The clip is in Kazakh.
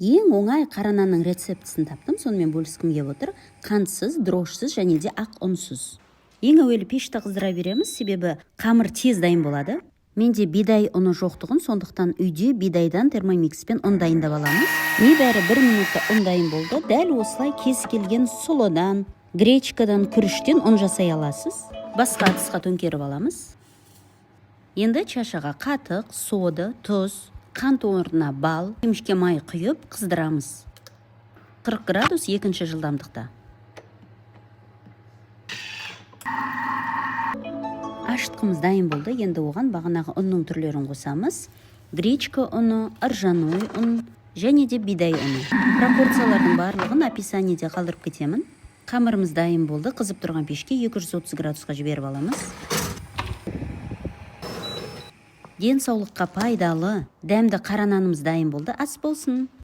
Ең оңай қара нанның рецептісін таптым, сонымен бөліскім келіп отыр. Қантсыз, дрожсыз және де ақ ұнсыз. Ең әуелі пешті қыздыра береміз, себебі қамыр тез дайын болады. Менде бидай ұны жоқтығын, сондықтан үйде бидайдан термомикспен ұн дайындап аламыз. Небәрі 1 минутта ұн дайын болды. Дәл осылай кез келген сұлыдан, гречкадан, күріштен ұн жасай аласыз. Басқа ыдысқа төңкеріп аламыз. Енді чашаға қатық, сода, тұз, қант орнына бал, жемішке май құйып қыздырамыз. 40 градус 2-ші жылдамдықта. Ашытқымыз дайын болды. Енді оған бағанағы ұнның түрлерін қосамыз. Гречка ұны, ыржаной ұн және де бидай ұны. Пропорциялардың барлығын описаниеде қалдырып кетемін. Қамырымыз дайын болды. Қызып тұрған пешке 230 градусқа жіберіп аламыз. Денсаулыққа пайдалы, дәмді қара нанымыз дайын болды. Ас болсын!